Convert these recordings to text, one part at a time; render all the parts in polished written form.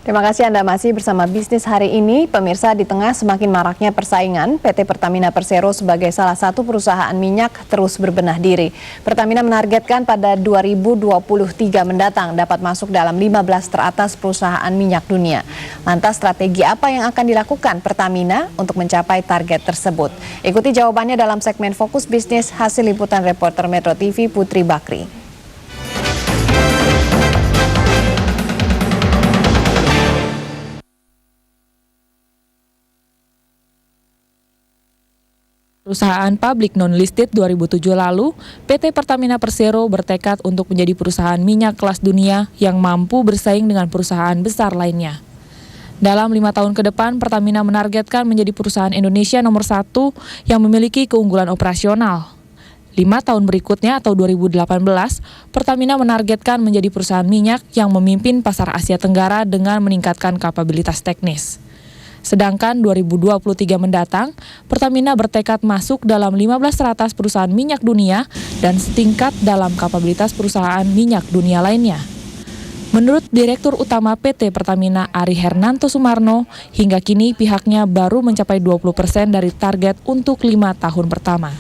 Terima kasih Anda masih bersama Bisnis Hari Ini. Pemirsa, di tengah semakin maraknya persaingan, PT Pertamina Persero sebagai salah satu perusahaan minyak terus berbenah diri. Pertamina menargetkan pada 2023 mendatang dapat masuk dalam 15 teratas perusahaan minyak dunia. Lantas strategi apa yang akan dilakukan Pertamina untuk mencapai target tersebut? Ikuti jawabannya dalam segmen Fokus Bisnis hasil liputan reporter Metro TV Putri Bakri. Perusahaan publik non-listed 2007 lalu, PT Pertamina Persero bertekad untuk menjadi perusahaan minyak kelas dunia yang mampu bersaing dengan perusahaan besar lainnya. Dalam 5 tahun ke depan, Pertamina menargetkan menjadi perusahaan Indonesia nomor 1 yang memiliki keunggulan operasional. 5 tahun berikutnya atau 2018, Pertamina menargetkan menjadi perusahaan minyak yang memimpin pasar Asia Tenggara dengan meningkatkan kapabilitas teknis. Sedangkan 2023 mendatang, Pertamina bertekad masuk dalam 15 teratas perusahaan minyak dunia dan setingkat dalam kapabilitas perusahaan minyak dunia lainnya. Menurut Direktur Utama PT Pertamina Ari Hernanto Sumarno, hingga kini pihaknya baru mencapai 20% dari target untuk 5 tahun pertama.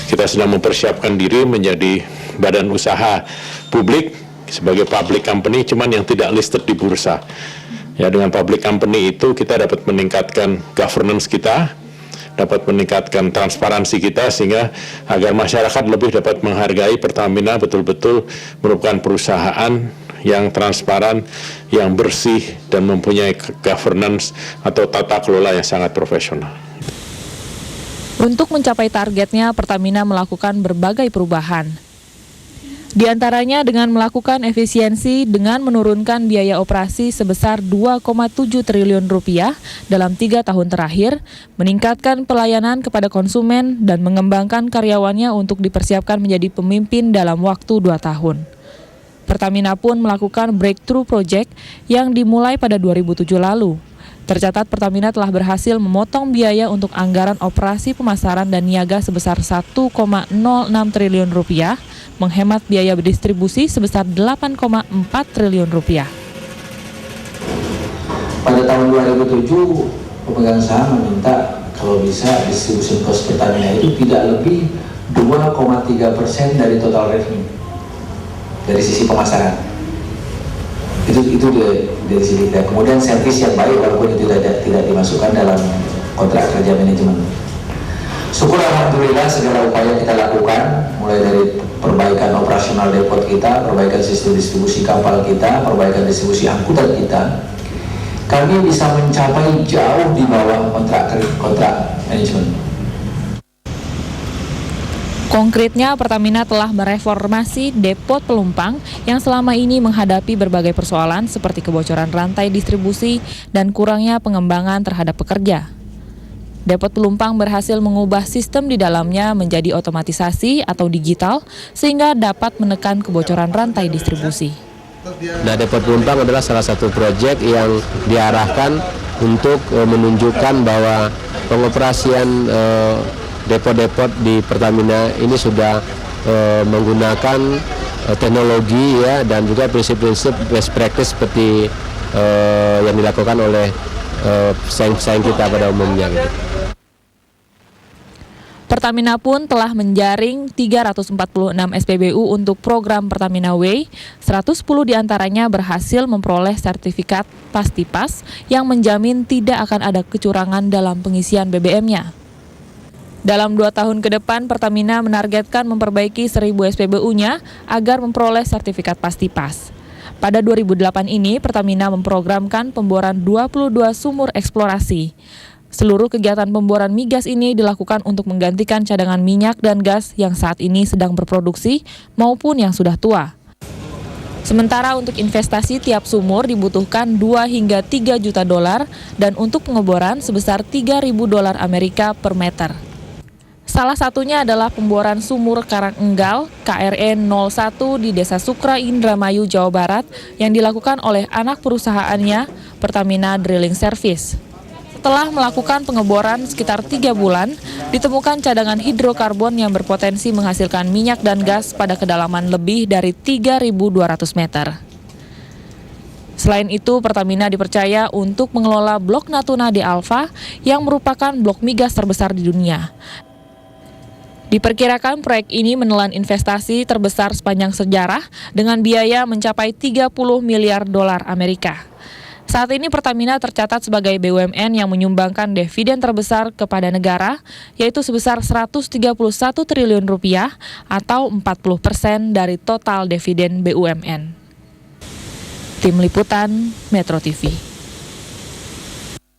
Kita sedang mempersiapkan diri menjadi badan usaha publik sebagai public company, cuman yang tidak listed di bursa. Ya, dengan public company itu kita dapat meningkatkan governance kita, dapat meningkatkan transparansi kita sehingga agar masyarakat lebih dapat menghargai Pertamina betul-betul merupakan perusahaan yang transparan, yang bersih dan mempunyai governance atau tata kelola yang sangat profesional. Untuk mencapai targetnya, Pertamina melakukan berbagai perubahan. Di antaranya dengan melakukan efisiensi dengan menurunkan biaya operasi sebesar 2,7 triliun rupiah dalam 3 tahun terakhir, meningkatkan pelayanan kepada konsumen dan mengembangkan karyawannya untuk dipersiapkan menjadi pemimpin dalam waktu 2 tahun. Pertamina pun melakukan breakthrough project yang dimulai pada 2007 lalu. Tercatat Pertamina telah berhasil memotong biaya untuk anggaran operasi pemasaran dan niaga sebesar 1,06 triliun rupiah, menghemat biaya distribusi sebesar 8,4 triliun rupiah. Pada tahun 2007, pemegang saham meminta kalau bisa distribusi cost Pertamina itu tidak lebih 2,3% dari total revenue dari sisi pemasaran. Itu dari sisi kita. Kemudian servis yang baik walaupun itu tidak dimasukkan dalam kontrak kerja manajemen. Syukur alhamdulillah segala upaya kita lakukan, mulai dari perbaikan operasional depot kita, perbaikan sistem distribusi kapal kita, perbaikan distribusi angkutan kita, kami bisa mencapai jauh di bawah kontrak manajemen. Konkretnya, Pertamina telah mereformasi depot pelumpang yang selama ini menghadapi berbagai persoalan seperti kebocoran rantai distribusi dan kurangnya pengembangan terhadap pekerja. Depot pelumpang berhasil mengubah sistem di dalamnya menjadi otomatisasi atau digital sehingga dapat menekan kebocoran rantai distribusi. Nah, depot pelumpang adalah salah satu proyek yang diarahkan untuk menunjukkan bahwa pengoperasian depot-depot di Pertamina ini sudah menggunakan teknologi ya dan juga prinsip-prinsip best practice seperti yang dilakukan oleh pesaing-pesaing kita pada umumnya gitu. Pertamina pun telah menjaring 346 SPBU untuk program Pertamina Way. 110 diantaranya berhasil memperoleh sertifikat Pastipas yang menjamin tidak akan ada kecurangan dalam pengisian BBM-nya. Dalam 2 tahun ke depan, Pertamina menargetkan memperbaiki 1.000 SPBU-nya agar memperoleh sertifikat Pastipas. Pada 2008 ini, Pertamina memprogramkan pemboran 22 sumur eksplorasi. Seluruh kegiatan pemboran migas ini dilakukan untuk menggantikan cadangan minyak dan gas yang saat ini sedang berproduksi maupun yang sudah tua. Sementara untuk investasi tiap sumur dibutuhkan 2 hingga 3 juta dolar dan untuk pengeboran sebesar 3.000 dolar Amerika per meter. Salah satunya adalah pemboran sumur Karangenggal KRE 01 di Desa Sukra Indramayu, Jawa Barat yang dilakukan oleh anak perusahaannya Pertamina Drilling Service. Setelah melakukan pengeboran sekitar 3 bulan, ditemukan cadangan hidrokarbon yang berpotensi menghasilkan minyak dan gas pada kedalaman lebih dari 3.200 meter. Selain itu, Pertamina dipercaya untuk mengelola blok Natuna di Alpha yang merupakan blok migas terbesar di dunia. Diperkirakan proyek ini menelan investasi terbesar sepanjang sejarah dengan biaya mencapai 30 miliar dolar Amerika. Saat ini Pertamina tercatat sebagai BUMN yang menyumbangkan dividen terbesar kepada negara, yaitu sebesar 131 triliun rupiah atau 40% dari total dividen BUMN. Tim Liputan Metro TV.